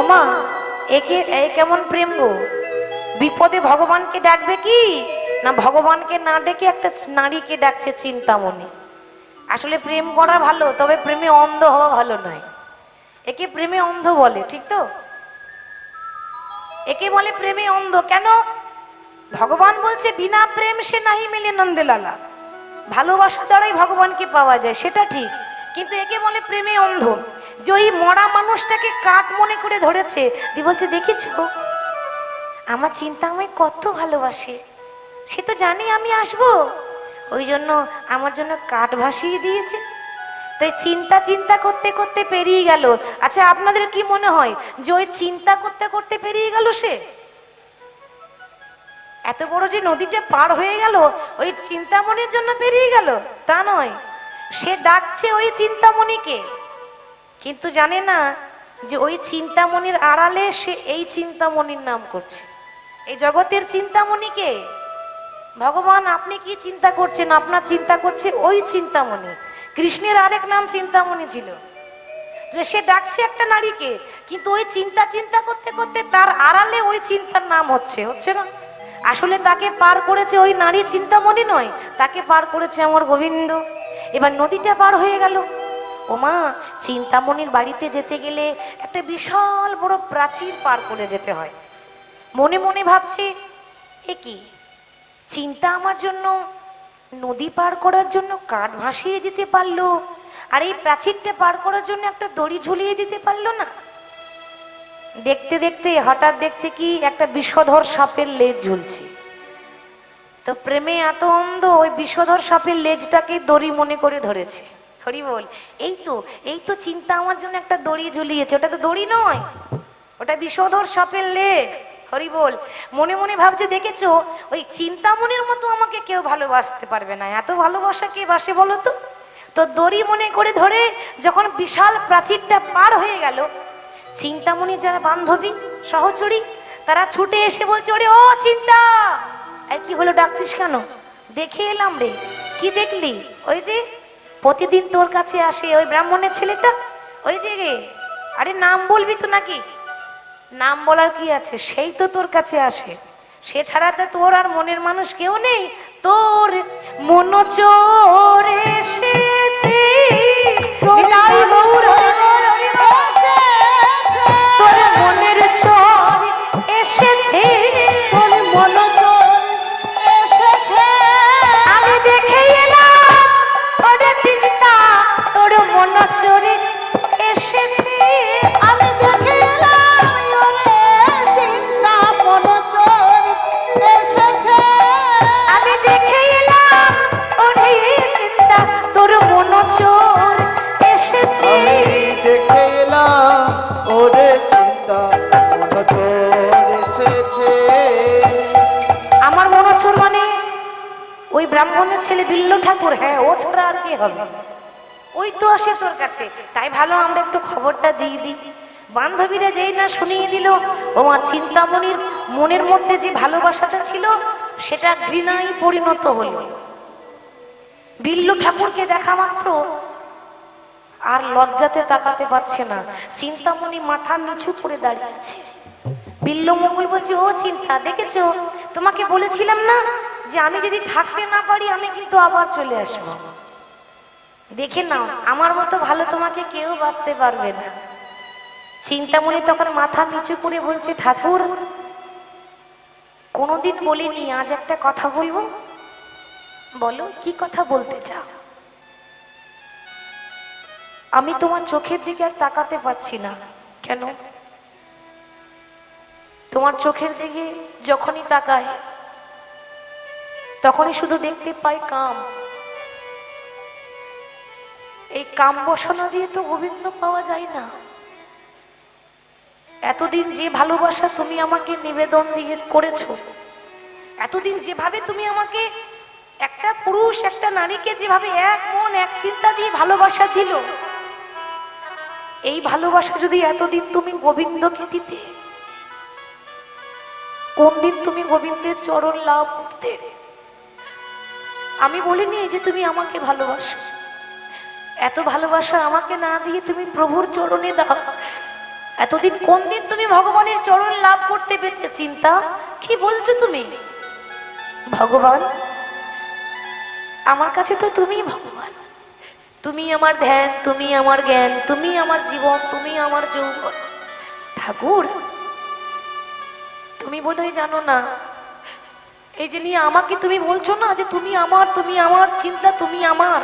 ওমা, একে এই কেমন প্রেম গো? বিপদে ভগবানকে ডাকবে কি না ভগবানকে না ডেকে একটা নারীকে ডাকছে চিন্তামণি। আসলে প্রেম করা ভালো, তবে প্রেমে অন্ধ হওয়া ভালো নয়। একে প্রেমে অন্ধ বলে, ঠিক তো? একে বলে প্রেমে অন্ধ। কেন? ভগবান বলছে বিনা প্রেম সে নাহি মিলে নন্দলালা, ভালোবাসা দ্বারাই ভগবানকে পাওয়া যায়, সেটা ঠিক। কিন্তু একে বলে প্রেমে অন্ধ। যে ওই মরা মানুষটাকে কাঠ মনে করে ধরেছে, দিয়ে বলছে দেখেছো আমার চিন্তা আমায় কত ভালোবাসে, সে তো জানি আমি আসবো, ওই জন্য আমার জন্য কাঠ ভাসিয়ে দিয়েছে। তাই চিন্তা চিন্তা করতে করতে পেরিয়ে গেল। আচ্ছা, আপনাদের কি মনে হয় যে ওই চিন্তা করতে করতে পেরিয়ে গেল সে? এত বড় যে নদীটা পার হয়ে গেল ওই চিন্তামণির জন্য পেরিয়ে গেল তা নয়, সে ডাকছে ওই চিন্তামণিকে, কিন্তু জানে না যে ওই চিন্তামণির আড়ালে সে এই চিন্তামণির নাম করছে। এই জগতের চিন্তামণিকে ভগবান, আপনি কি চিন্তা করছেন? আপনার চিন্তা করছে ওই চিন্তামণি। কৃষ্ণের আরেক নাম চিন্তামণি ছিল। সে ডাকছে একটা নারীকে, কিন্তু ওই চিন্তা চিন্তা করতে করতে তার আড়ালে ওই চিন্তার নাম হচ্ছে না। আসলে তাকে পার করেছে ওই নারী চিন্তামণি নয়, তাকে পার করেছে আমার গোবিন্দ। এবার নদীটা পার হয়ে গেল। ওমা, চিন্তামণির বাড়িতে যেতে গেলে একটা বিশাল বড় প্রাচীর পার করে যেতে হয়। মনে মনে ভাবছে, এ কি চিন্তা আমার জন্য নদী পার করার জন্য কাঠ ভাসিয়ে দিতে পারলো, আর এই প্রাচীরটা পার করার জন্য একটা দড়ি ঝুলিয়ে দিতে পারলো না। দেখতে দেখতে হঠাৎ দেখছে কি একটা বিষধর সাপের লেজ ঝুলছে। তো প্রেমে এত অন্ধ, ওই বিষধর সাপের লেজটাকে দড়ি মনে করে ধরেছে। হরি বল। এই তো চিন্তা আমার জন্য একটা দড়ি ঝুলিয়েছে, ওটা তো দড়ি নয়, ওটা বিষধর সাপের লেজ। হরি বল। মনে মনে ভাবছে, দেখেছো ওই চিন্তামণির মতো আমাকে কেউ ভালোবাসতে পারবে না, এত ভালোবাসা কে বাসে বলো তো। তো দড়ি মনে করে ধরে যখন বিশাল প্রাচীরটা পার হয়ে গেল, চিন্তামণির যারা বান্ধবী সহচরী তারা ছুটে এসে বলছে, ওরে ও চিন্তা, এই কি হলো, ডাকছিস কেন? দেখে এলাম রে। কি দেখলি? ওই যে প্রতিদিন তোর কাছে আসে ওই ব্রাহ্মণের ছেলেটা, ওই যে রে। আরে নাম বলবি তো নাকি? নাম বলার কি আছে, সেই তো তোর কাছে আসে, সে ছাড়া তো তোর আর মনের মানুষ কেউ নেই। তোর মন চোর এসেছে, তোর মনের চোর এসেছে, তোর মন এসেছে, আমি দেখে এলাম ওরে চিন্তা, তোর মন চোরে এসেছে, আমি দেখে এলাম ওরে চিন্তা, মন চোর এসেছে, আমি দেখে এলাম ওরে চিন্তা, তোর মন চোর এসেছে, আমি দেখে এলাম ওরে চিন্তা, মন চোর এসেছে। আমার মনোচোর মানে ওই ব্রাহ্মণের ছেলে বিল্ল ঠাকুর। হ্যাঁ, ও ছাড়া আর কি হবে? ওই তো আসে তোর কাছে। তাই ভালো আমরা একটু খবরটা দিয়ে দিই। বান্ধবীরা যেই না শুনিয়ে দিল, ও মা, চিন্তামণির মনের মধ্যে যে ভালোবাসাটা ছিল সেটা ঘৃণায় পরিণত হলো। বিল্ল ঠাকুরকে দেখা মাত্র আর লজ্জাতে তাকাতে পারছে না। চিন্তামণি মাথা নিচু করে দাঁড়িয়ে আছে। বিল্ল মঙ্গল বলছে, ও চিন্তা, দেখেছো তোমাকে বলেছিলাম না যে আমি যদি থাকতে না পারি আমি কিন্তু আবার চলে আসবো, দেখে নাও আমার মতো ভালো তোমাকে কেউ বাঁচতে পারবে না। চিন্তামণি তখন মাথা নিচু করে বলছে, ঠাকুর কোনোদিন বলিনি, আজ একটা কথা বলবো। বলো, কি কথা বলতে চাও? আমি তোমার চোখের দিকে আর তাকাতে পারছি না। কেন? তোমার চোখের দিকে যখনই তাকাই তখনই শুধু দেখতে পাই কাম। এই কাম বসানো দিয়ে তো গোবিন্দ পাওয়া যায় না। এতদিন যে ভালোবাসা তুমি আমাকে নিবেদন দিয়ে করেছো, এতদিন যেভাবে তুমি আমাকে, একটা পুরুষ একটা নারীকে যেভাবে এক মন এক চিন্তা দিয়ে ভালোবাসা দিল, এই ভালোবাসা যদি এতদিন তুমি গোবিন্দকে দিতে, কোন দিন তুমি গোবিন্দের চরণ লাভ করতে? আমি বলিনি যে তুমি আমাকে ভালোবাসো, এত ভালোবাসা আমাকে না দিয়ে তুমি প্রভুর চরণে দাও। এতদিন কোন দিন তুমি ভগবানের চরণ লাভ করতে পেতে চিন্তা? কি বলছো তুমি? ভগবান, আমার কাছে তো তুমি ভগবান, তুমি আমার ধ্যান, তুমি আমার জ্ঞান, তুমি আমার জীবন, তুমি আমার যৌবন। ঠাকুর, তুমি বোধহয় জানো না, এই যে নিয়ে আমাকে তুমি বলছো না যে তুমি আমার, তুমি আমার চিন্তা, তুমি আমার,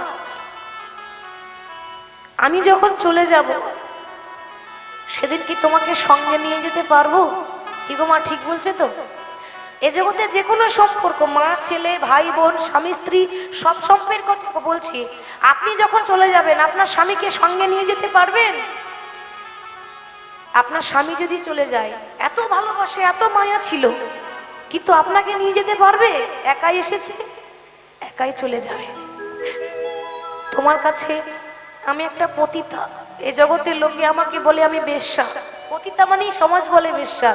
আমি যখন চলে যাব সেদিন কি তোমাকে সঙ্গে নিয়ে যেতে পারবো? কি গো মা, ঠিক বলছে তো? এ জগতে যে কোনো সম্পর্ক, মা ছেলে, ভাই বোন, স্বামী স্ত্রী, সব সম্পর্কের কথা বলছি, আপনি যখন চলে যাবেন আপনার স্বামীকে সঙ্গে নিয়ে যেতে পারবেন? আপনার স্বামী যদি চলে যায়, এত ভালোবাসে, এত মায়া ছিল, কিন্তু আপনাকে নিয়ে যেতে পারবে? একাই এসেছে, একাই চলে যাবে। তোমার কাছে আমি একটা পতিতা, এ জগতের লোকে আমাকে বলে আমি বেশ্যা, পতিতা মানেই সমাজ বলে বেশ্যা।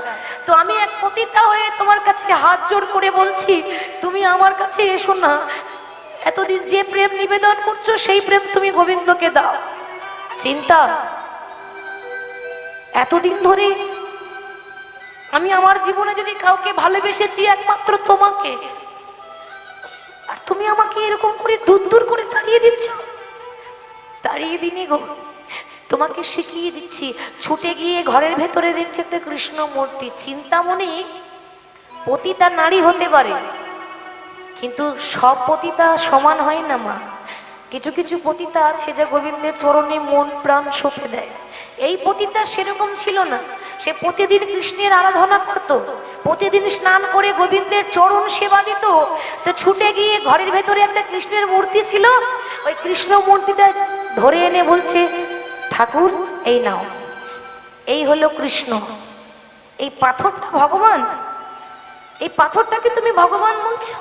তো আমি এক পতিতা হয়ে তোমার কাছে হাত জোড় করে বলছি, তুমি আমার কাছে এসো না। এতদিন যে প্রেম নিবেদন করছো সেই প্রেম তুমি গোবিন্দকে দাও। চিন্তা, এতদিন ধরে আমি আমার জীবনে যদি কাউকে ভালোবেসেছি একমাত্র তোমাকে, আর তুমি আমাকে এরকম করে দূর দূর করে তাড়িয়ে দিচ্ছ। তাড়িয়ে দিনি গো, তোমাকে শিখিয়ে দিচ্ছি। ছুটে গিয়ে ঘরের ভেতরে দেখছে একটা কৃষ্ণ মূর্তি। চিন্তামণি পতিতা নারী হতে পারে, কিন্তু সব পতিতা সমান হয় না মা। কিছু কিছু পতিতা আছে যে গোবিন্দের চরণে মন প্রাণ সঁপে দেয়। এই পতিতা সেরকম ছিল না, সে প্রতিদিন কৃষ্ণের আরাধনা করত, প্রতিদিন স্নান করে গোবিন্দের চরণ সেবা দিত। তো ছুটে গিয়ে ঘরের ভেতরে একটা কৃষ্ণের মূর্তি ছিল, ওই কৃষ্ণ মূর্তিটা ধরে এনে বলছে, ঠাকুর এই নাও, এই হলো কৃষ্ণ, এই পাথরটা ভগবান, এই পাথরটাকে তুমি ভগবান বলছো?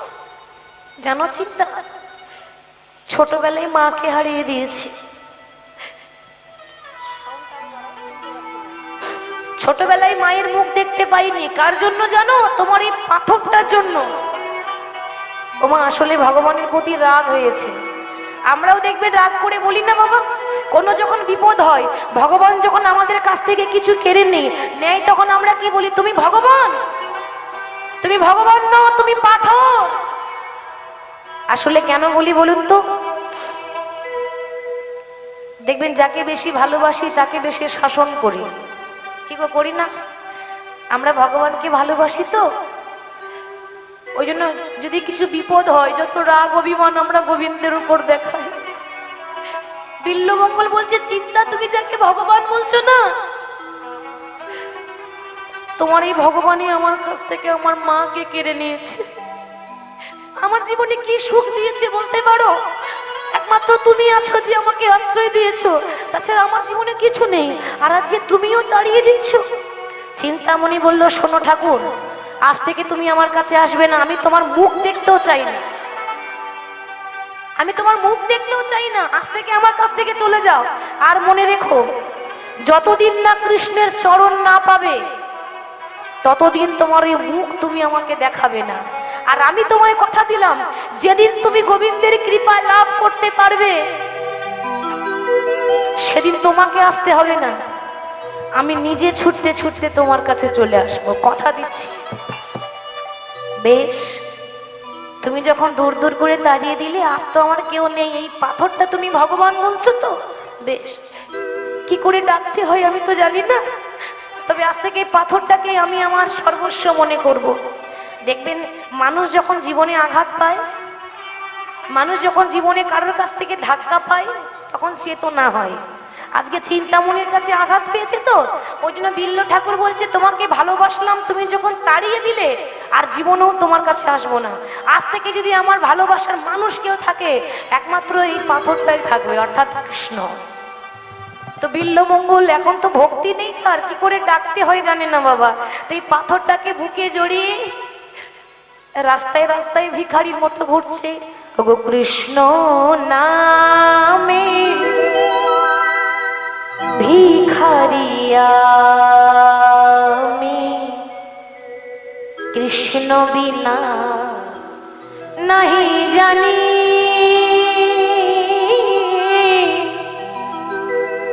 জানো চিন্তা, ছোটবেলায় মাকে হারিয়ে দিয়েছি, ছোটবেলায় মায়ের মুখ দেখতে পাইনি। কার জন্য জানো? তোমার এই পাথরটার জন্য। ওমা, আসলে ভগবানের প্রতি রাগ হয়েছে। আমরাও দেখবে রাগ করে বলি না বাবা, কোনো যখন বিপদ হয়, ভগবান যখন আমাদের কাছ থেকে কিছু কেড়ে নেয়, তখন আমরা কি বলি? তুমি ভগবান, তুমি ভগবান নও, তুমি পাথর। আসলে কেন বলি বলুন তো? দেখবেন যাকে বেশি ভালোবাসি তাকে বেশি শাসন করি। কি গো, করি না? আমরা ভগবানকে ভালোবাসি তো, ওই জন্য যদি কিছু বিপদ হয়, যত রাগ অভিমান আমরা গোবিন্দের উপর দেখাই। বিল্লমঙ্গল বলছে, চিন্তা, তুমি যাকে ভগবান বলছো না, তোমার এই ভগবানই আমার কাছ থেকে আমার মাকে কেড়ে নিয়েছে। আমার জীবনে কি সুখ দিয়েছে বলতে পারো? একমাত্র তুমি আছো যে আমাকে আশ্রয় দিয়েছো, তাছাড়া আমার জীবনে কিছু নেই। আর আজকে তুমিও তাড়িয়ে দিচ্ছ। চিন্তামণি বলল, শোনো ঠাকুর, আজ থেকে তুমি আমার কাছে আসবে না, আমি তোমার মুখ দেখতেও চাই না, আমি তোমার মুখ দেখতেও চাই না, আজ থেকে আমার কাছ থেকে চলে যাও। আর মনে রেখো, যতদিন না কৃষ্ণের চরণ না পাবে ততদিন তোমার এই মুখ তুমি আমাকে দেখাবে না। আর আমি তোমায় কথা দিলাম, যেদিন তুমি গোবিন্দের কৃপা লাভ করতে পারবে সেদিন তোমাকে আসতে হবে না, আমি নিজে ছুটতে ছুটতে তোমার কাছে চলে আসবো, কথা দিচ্ছি। বেশ, তুমি যখন দূর দূর করে তাড়িয়ে দিলে, আর তো আমার কেউ নেই, এই পাথরটা তুমি ভগবান বলছো তো, বেশ, কি করে ডাকতে হয় আমি তো জানি না, তবে আজ থেকে এই পাথরটাকে আমি আমার সর্বস্ব মনে করব। দেখবেন, মানুষ যখন জীবনে আঘাত পায়, মানুষ যখন জীবনে কারোর কাছ থেকে ধাক্কা পায়, তখন চেতনা হয়। আজকে চিন্তামণির কাছে আঘাত পেয়েছে তো, ওই জন্য বিল্ল ঠাকুর বলছে, তোমাকে ভালোবাসলাম, তুমি যখন তাড়িয়ে দিলে, আর জীবনেও তোমার কাছে আসবো না। আজ থেকে যদি আমার ভালোবাসার মানুষ কেউ থাকে, একমাত্র এই পাথরটাই থাকবে, অর্থাৎ কৃষ্ণ। তো বিল্লমঙ্গল এখন তো ভক্তি নেই, তার কি করে ডাকতে হয় জানে না বাবা। তো এই পাথরটাকে বুকে জড়িয়ে রাস্তায় রাস্তায় ভিখারির মতো ঘুরছে, ওগো কৃষ্ণ নামে ভিখারিয়া আমি, কৃষ্ণ বিনা নাহি জানি,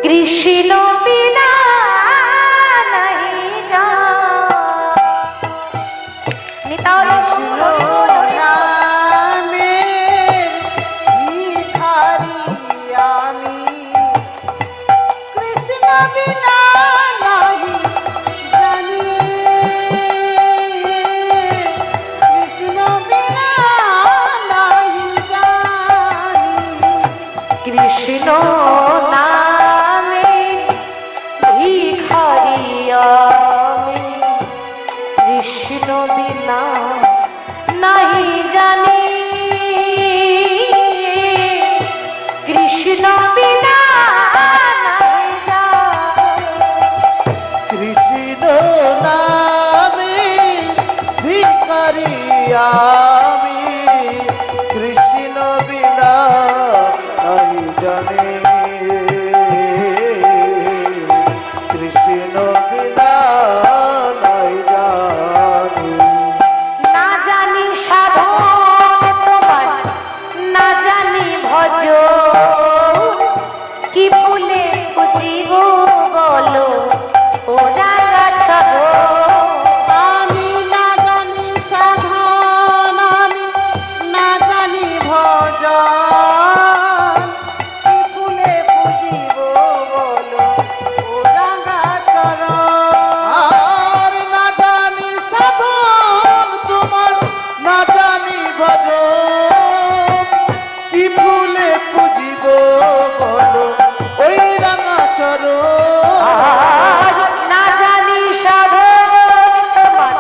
কৃষ্ণ বিনা নামে ভিখারি আমি, কৃষ্ণ বিনা নাই জানি, কৃষ্ণ বিনা নাই জানি। না জানি সাধন তোমার, না জানি ভজন, কি ভুলে বুঝিব বলো ও রাগাছড়ন। আমি না জানি সাধন, আমি না জানি ভজন, কি ফুলে পুজিব বলো ও রাগাচরণ। আর না জানি সাধন তোমার, না জানি ভজন, কি ভুলে পুজিব বলো ওই রাঙা চরণ। আর না জানি সাধন তোমার,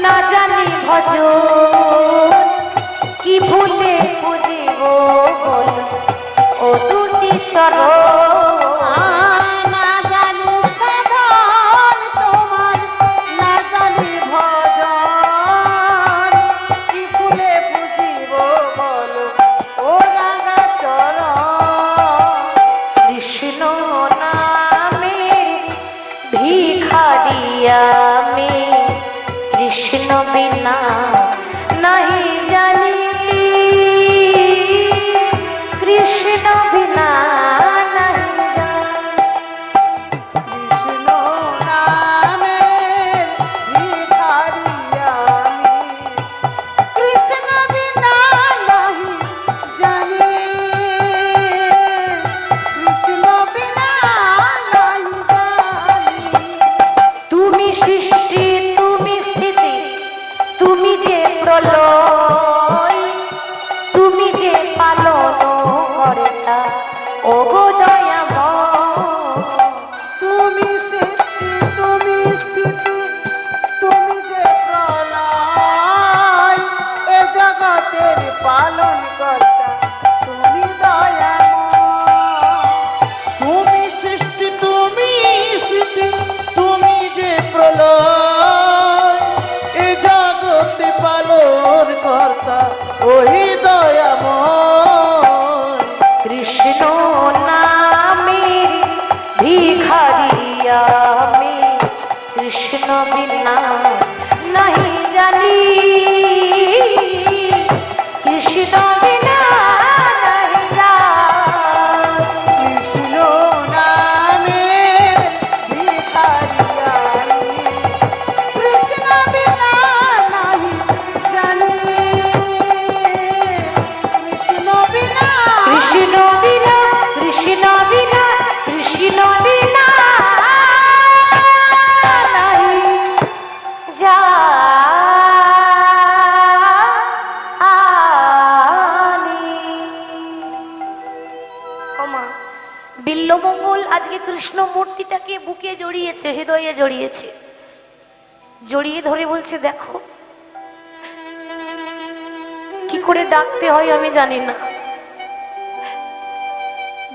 না জানি ভজন, কি ভুলে বুঝিব বলো ও দুটি চরণ। না জানি সাধন তোমার, না জানি ভজন, কি ফুলে পুজিব বলো ও রাগাচরণ। কৃষ্ণ নামে ভিখারি আমি, কৃষ্ণ বিনা নাহি জানি, কৃষ্ণ বিনা নাহি জানি। কৃষ্ণ নামে ভিখারি আমি, কৃষ্ণ বিনা নাহি জানি, কৃষ্ণ বিনা নাহি জানি। তুমি সৃষ্টি, তুমি স্থিতি, তুমি যে প্রলয়, তুমি যে পালন কর্তা ওগো দয়াময়। তুমি সৃষ্টি, তুমি স্থিতি, তুমি যে প্রলয়, এ জগতের পালন কর্তা তুমি দয়াময়। তুমি সৃষ্টি, তুমি স্থিতি, তুমি যে প্রলয়, এ জগতে পালন কর্তা ওই দয়াময়। কৃষ্ণ নামে ভিখারি আমি, কৃষ্ণ বিনা নাহি জানি, কৃষ্ণ বিনা নাহি জানি। কৃষ্ণ নামে ভিখারি আমি, কৃষ্ণ বিনা নাহি জানি, কৃষ্ণ বিনা কৃষ্ণ বিনা, কৃষ্ণ বিনা, কৃষ্ণ বিনা নাহি জানি। ও মা, বিল্লমঙ্গল আজকে কৃষ্ণ মূর্তিটাকে বুকে জড়িয়েছে, হৃদয়ে জড়িয়েছে, জড়িয়ে ধরে বলছে দেখো কি করে ডাকতে হয় আমি জানি না,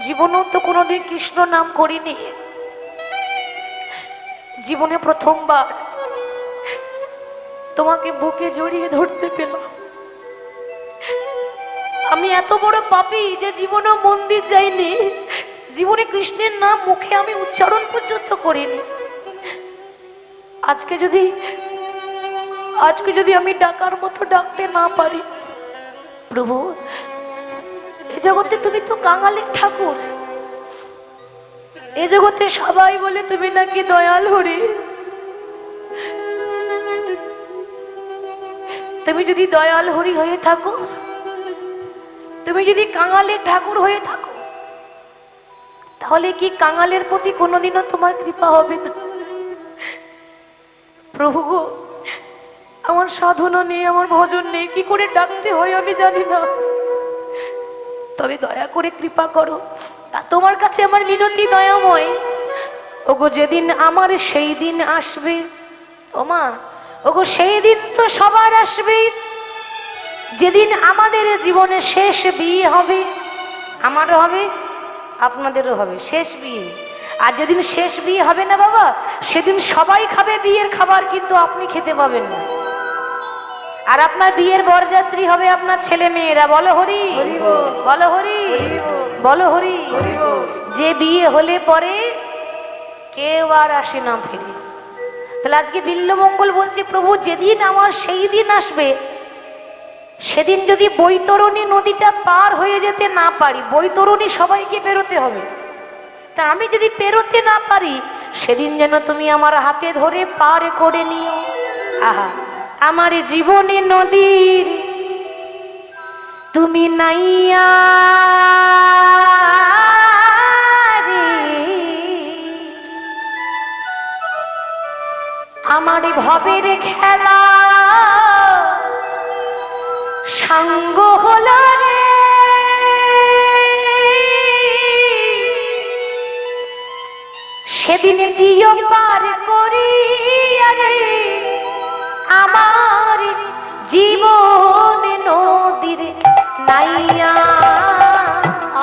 জীবনেও তো কোনোদিন কৃষ্ণ নাম করিনি, জীবনে প্রথমবার তোমাকে বুকে জড়িয়ে ধরতে পেলাম। আমি এত বড় পাপী যে জীবনেও মন্দির যাইনি, জীবনে কৃষ্ণের নাম মুখে আমি উচ্চারণ পর্যন্ত করিনি। আজকে যদি আমি ডাকার মতো ডাকতে না পারি, প্রভু এ জগতে তুমি তো কাঙালের ঠাকুর, এ জগতে সবাই বলে তুমি নাকি দয়াল হরি। তুমি যদি দয়াল হরি হয়ে থাকো, তুমি যদি কাঙালের ঠাকুর হয়ে থাকো, তাহলে কি কাঙালের প্রতি কোনোদিনও তোমার কৃপা হবে না? প্রভু গো, আমার সাধনা নেই, আমার ভজন নেই, কি করে ডাকতে হয় আমি জানি না, তবে দয়া করে কৃপা করো। আর তোমার কাছে আমার মিনতি দয়াময়, ওগো যেদিন আমার সেই দিন আসবে, ও মা ওগো সেই দিন তো সবার আসবে, যেদিন আমাদের জীবনে শেষ বিয়ে হবে, আমারও হবে আপনাদেরও হবে শেষ বিয়ে। আর যেদিন শেষ বিয়ে হবে না বাবা, সেদিন সবাই খাবে বিয়ের খাবার, কিন্তু আপনি খেতে পাবেন না। আর আপনার বিয়ের বরযাত্রী হবে আপনার ছেলে মেয়েরা। বলো হরি, বলো হরি, বলো হরি। যে বিয়ে হলে পরে কেউ আর আসে না ফিরে। তাহলে আজকে বিল্লমঙ্গল বলছে প্রভু যেদিন আমার সেই দিন আসবে, সেদিন যদি বৈতরণী নদীটা পার হয়ে যেতে না পারি, বৈতরণী সবাইকে পেরোতে হবে, তা আমি যদি পেরোতে না পারি, সেদিন যেন তুমি আমার হাতে ধরে পার করে নিও। আহা, আমার জীবনে নদীর তুমি নাইয়া রে, আমার ভবের খেলা সাঙ্গ হলো রে, সেদিন দিও পার করি রে আমার জীবন নদীর নাইয়া।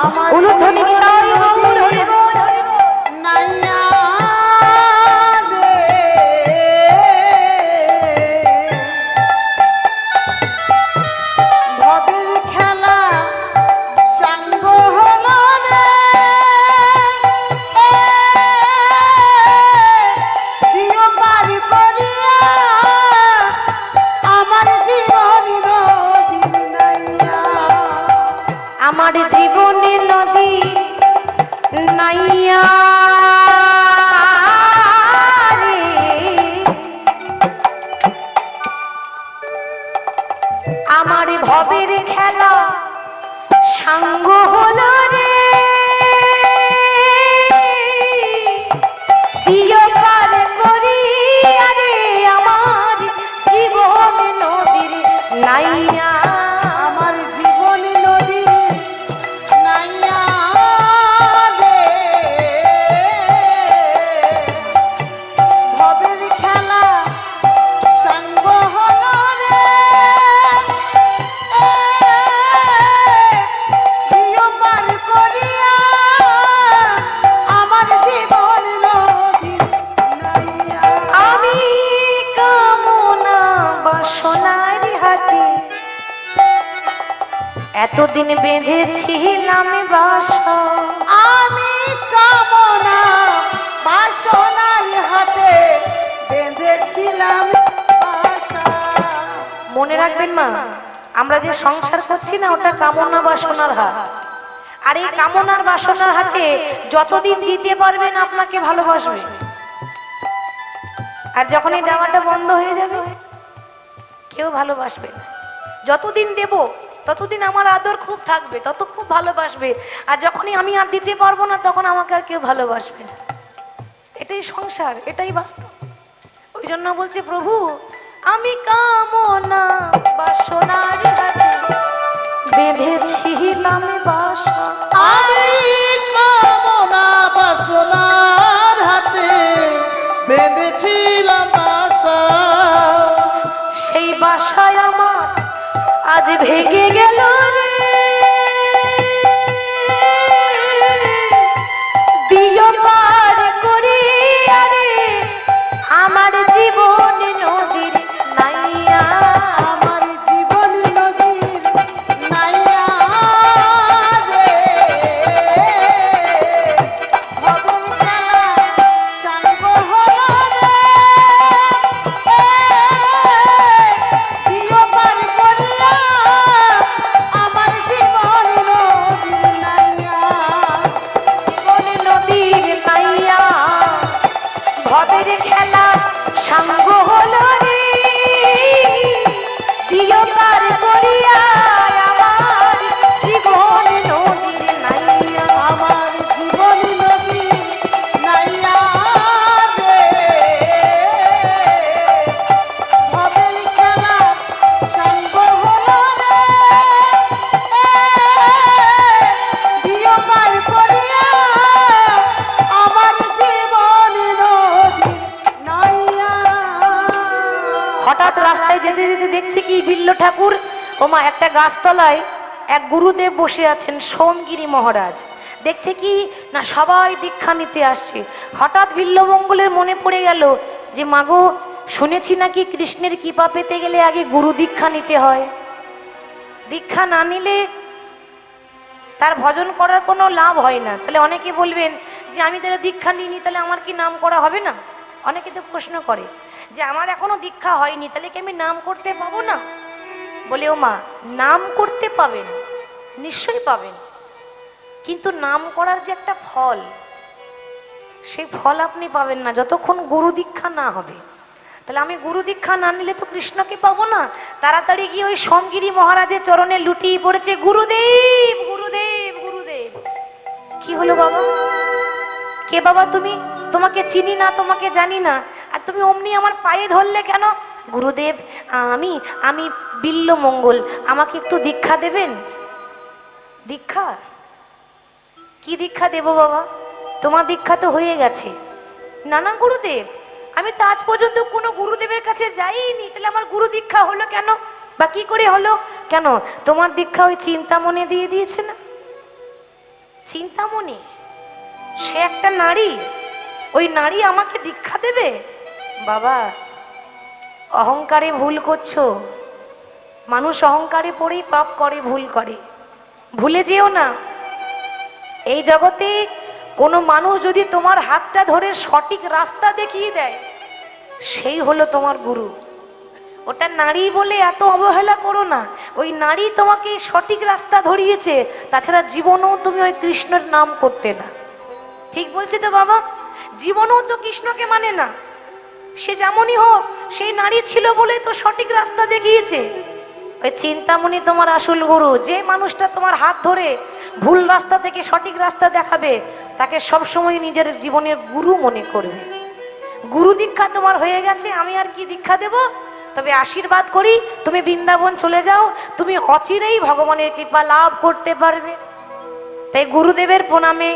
আমার উলুধ্বনি তাই গৌর হরি বল, হরি বল। নাইয়া রে, ভবের খেলা সাঙ্গ হলো রে, দিও পার করিয়া আমার জীবন নদীর নাইয়া। আমার জীবনে নদী নাইয়া রে, আমার ভবের খেলা সাঙ্গ হলো রে, দিও পার করিয়া রে আমার জীবন নদীর নাইয়া। আমার জীবন নদী নাইয়া রে, ভবের খেলা সাঙ্গ হলো রে, দিও পার করিয়া আমার জীবন নদী নাইয়া। আমি কামনা বাসনার হাটে এতদিন বেঁধেছিলাম বাসা, আমি কামনা বাসনার হাতে বেঁধেছিলাম বাসা। মনে রাখবেন মা, আমরা যে সংসার করছি না, ওটা কামনা বাসনার হাট। আর এই কামনার বাসনার হাটে যতদিন দিতে পারবেন আপনাকে ভালোবাসবে, আর যখন এই দেওয়াটা বন্ধ হয়ে যাবে কেউ ভালোবাসবে না। যতদিন দেব ততদিন আমার আদর খুব থাকবে, তত খুব ভালোবাসবে, আর যখনই আমি আর দিতে পারবো না তখন আমাকে আর কেউ ভালোবাসবে না। এটাই সংসার, এটাই বাস্তব। ওই জন্য বলছে প্রভু আমি কামনা বাসনার হাটে বেঁধেছিলাম বাসা, আমি কামনা বাসনার হাতে বেঁধেছিলাম বাসা, সেই বাসায় আমার আজ ভেঙে গেল রে, দিও পার করিয়া রে আমার জীবন নদীর নাইয়া। আমার জীবন নদীর নাইয়া রে, ভবের খেলা সাঙ্গ হলো রে, দিও পার করিয়া আমার জীবন নদীর নাইয়া। জীবন নদীর নাইয়া, ভবের খেলা সাঙ্গ হলো রে, দিও পার করিয়া আমার জীবন নদীর নাইয়া। আমার জীবন নদীর নাইয়া রে, ভবের খেলা সাঙ্গ হলো রে, দিও পার করিয়া আমার জীবন নদীর নাইয়া। হঠাৎ রাস্তায় যেতে যেতে দেখছি কি বিল্ল ঠাকুর ও মা একটা গাছতলায় এক গুরুদেব বসে আছেন, সোমগিরি মহারাজ। দেখছে কি না সবাই দীক্ষা নিতে আসছে। হঠাৎ বিল্বমঙ্গলের মনে পড়ে গেল যে মাগো, শুনেছি নাকি কৃষ্ণের কৃপা পেতে গেলে আগে গুরু দীক্ষা নিতে হয়, দীক্ষা না নিলে তার ভজন করার কোনো লাভ হয় না। তাহলে অনেকে বলবেন যে আমি তাহলে দীক্ষা নিইনি, তাহলে আমার কি নাম করা হবে না? অনেকে তো প্রশ্ন করে যে আমার এখনো দীক্ষা হয়নি, তাহলে কি আমি নাম করতে পাবো না? বলে ও মা, নাম করতে পাবেন, নিশ্চয়ই পাবেন, কিন্তু নাম করার যে একটা ফল, সেই ফল আপনি পাবেন না যতক্ষণ গুরু দীক্ষা না হবে। তাহলে আমি গুরু দীক্ষা না নিলে তো কৃষ্ণকে পাবো না। তাড়াতাড়ি গিয়ে ওই সোমগিরি মহারাজের চরণে লুটিয়ে পড়েছে, গুরুদেব গুরুদেব গুরুদেব। কি হলো বাবা? কে বাবা তুমি? তোমাকে চিনি না, তোমাকে জানি না, আর তুমি অমনি আমার পায়ে ধরলে কেন? গুরুদেব, আমি আমি বিল্বমঙ্গল, আমাকে একটু দীক্ষা দেবেন। দীক্ষা? কি দীক্ষা দেব বাবা? তোমার দীক্ষা তো হয়ে গেছে। না না গুরুদেব, আমি তো আজ পর্যন্ত কোনো গুরুদেবের কাছে যাইনি, তাহলে আমার গুরু দীক্ষা হলো কেন বা কি করে হলো? কেন তোমার দীক্ষা ওই চিন্তামণি দিয়ে দিয়েছে না? চিন্তামণি সে একটা নারী, ওই নারী আমাকে দীক্ষা দেবে? বাবা, অহংকারে ভুল করছো। মানুষ অহংকারে পড়েই পাপ করে, ভুল করে। ভুলে যেও না, এই জগতে কোনো মানুষ যদি তোমার হাতটা ধরে সঠিক রাস্তা দেখিয়ে দেয়, সেই হলো তোমার গুরু। ওটা নারী বলে এত অবহেলা করো না, ওই নারী তোমাকে সঠিক রাস্তা ধরিয়েছে, তাছাড়া জীবনেও তুমি ওই কৃষ্ণের নাম করতে না। ঠিক বলছি তো বাবা? জীবনেও তো কৃষ্ণকে মানে না। সে যেমনই হোক, সেই নারী ছিল বলে তো সঠিক রাস্তা দেখিয়েছে। ওই চিন্তামণি তোমার আসল গুরু। যে মানুষটা তোমার হাত ধরে ভুল রাস্তা থেকে সঠিক রাস্তা দেখাবে, তাকে সবসময় নিজের জীবনের গুরু মনে করবে। গুরু দীক্ষা তোমার হয়ে গেছে, আমি আর কি দীক্ষা দেব? তবে আশীর্বাদ করি, তুমি বৃন্দাবন চলে যাও, তুমি অচিরেই ভগবানের কৃপা লাভ করতে পারবে। তাই গুরুদেবের প্রণামে,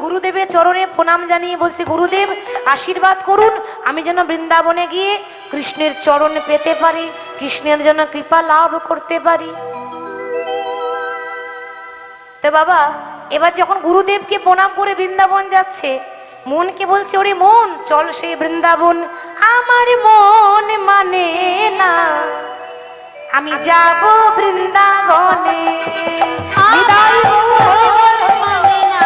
গুরুদেবের চরণে প্রণাম জানিয়ে বলছে, গুরুদেব আশীর্বাদ করুন, আমি যেন বৃন্দাবনে গিয়ে কৃষ্ণের চরণ পেতে পারি, কৃষ্ণের জন্য কৃপা লাভ করতে পারি। তো বাবা, এবার যখন গুরুদেবকে প্রণাম করে বৃন্দাবন যাচ্ছে, মনকে বলছে, ওরে মন, চল সেই বৃন্দাবন। আমার মন মানে না, আমি যাব বৃন্দাবনে। বিদায় মানে না,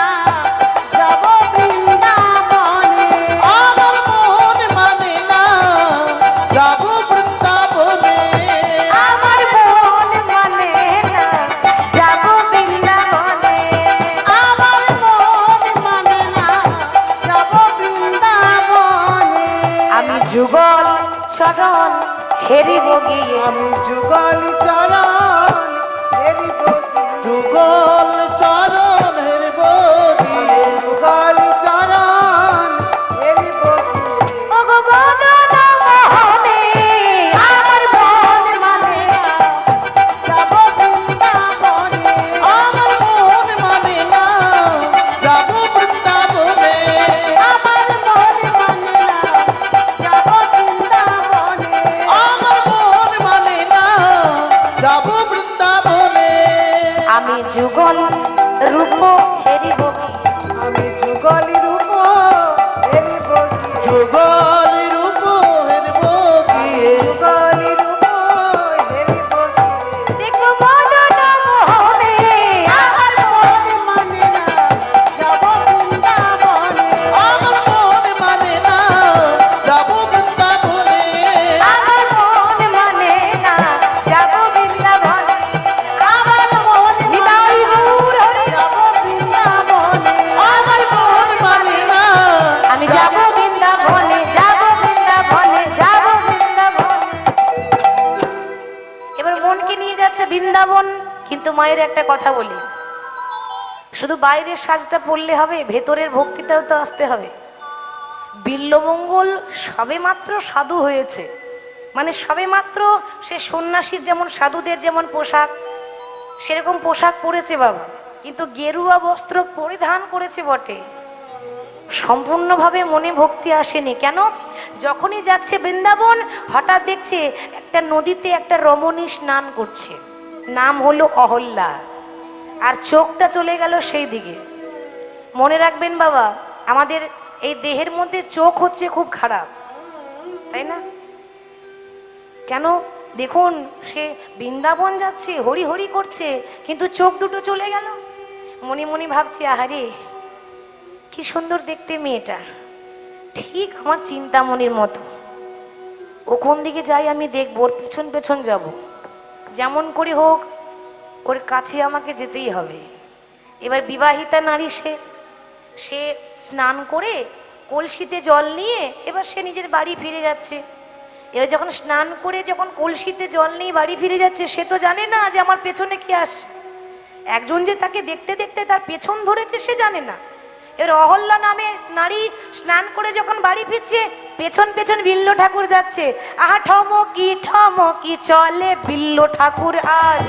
যাব বৃন্দাবনে। আমার মন মানে না, যাব বৃন্দাবনে। আমার মন মানে না, যাব বৃন্দাবনে। আমার মন মানে না, যাব বৃন্দাবনে। আমি যুগল চরণ হেরিব গিয়ে, আমি যুগল চরণ হেরিব গিয়ে। যুগল চরণ হেরব গিয়ে। যুগল চরণ হেরিব গিয়ে। ও গো গদন মোহনে, আমার মন মানে না, যাব বৃন্দাবনে। আমার মন মানে না, যাব বৃন্দাবনে। আমার মন মানে না, যাব বৃন্দাবনে। আমার মন মানে না, যাব বৃন্দাবনে। আমি যুগল রূপ হেরিব গিয়ে। আমি যুগল রূপ হেরিব গিয়ে। যুগল রূপ হেরব গিয়ে। যুগল রূপ হেরিব গিয়ে। দেখো মদন মোহনে, আমার মন মানে না, যাব বৃন্দাবনে। আমার মন মানে না, যাব বৃন্দাবনে। আমার মন মানে না, যাব বৃন্দাবনে। আমার মন নিতাই গৌর হরি, যাব বৃন্দাবনে। আমার মন মানে না, আমি যাব বৃন্দাবনে, যাব বৃন্দাবনে, যাব বৃন্দাবনে। এবার মনকে নিয়ে যাচ্ছে বৃন্দাবন। কিন্তু মায়ের একটা কথা বলি, শুধু বাইরের সাজটা পড়লে হবে, ভেতরের ভক্তিটাও তো আসতে হবে। বিল্বমঙ্গল সবে মাত্র সাধু হয়েছে, মানে সবে মাত্র সে সন্ন্যাসীর যেমন, সাধুদের যেমন পোশাক, সেরকম পোশাক পরেছে বাবা, কিন্তু গেরুয়া বস্ত্র পরিধান করেছে বটে, সম্পূর্ণভাবে মনে ভক্তি আসেনি। কেন? যখনই যাচ্ছে বৃন্দাবন, হঠাৎ দেখছে একটা নদীতে একটা রমণী স্নান করছে, নাম হলো অহল্যা, আর চোখটা চলে গেল সেই দিকে। মনে রাখবেন বাবা, আমাদের এই দেহের মধ্যে চোখ হচ্ছে খুব খারাপ, তাই না? কেন দেখুন, সে বৃন্দাবন যাচ্ছে, হরি হরি করছে, কিন্তু চোখ দুটো চলে গেল। মনে মনে ভাবছি, আহারে কি সুন্দর দেখতে মেয়েটা, ঠিক আমার চিন্তামণির মতো। ও কোন দিকে যাই আমি দেখবো, ওর পেছন পেছন যাব, যেমন করে হোক ওর কাছে আমাকে যেতেই হবে। এবার বিবাহিতা নারী, সে স্নান করে কলসিতে জল নিয়ে এবার সে নিজের বাড়ি ফিরে যাচ্ছে। এবার যখন স্নান করে যখন কলসিতে জল নিয়ে বাড়ি ফিরে যাচ্ছে, সে তো জানে না যে আমার পেছনে কি আসছে। একজন যে তাকে দেখতে দেখতে তার পেছন ধরেছে সে জানে না। এবার অহল্যা নামে নারী স্নান করে যখন বাড়ি ফিরছে, পেছন পেছন বিল্ল ঠাকুর যাচ্ছে। আহা ঠমকি চলে বিল্ল ঠাকুর আজ,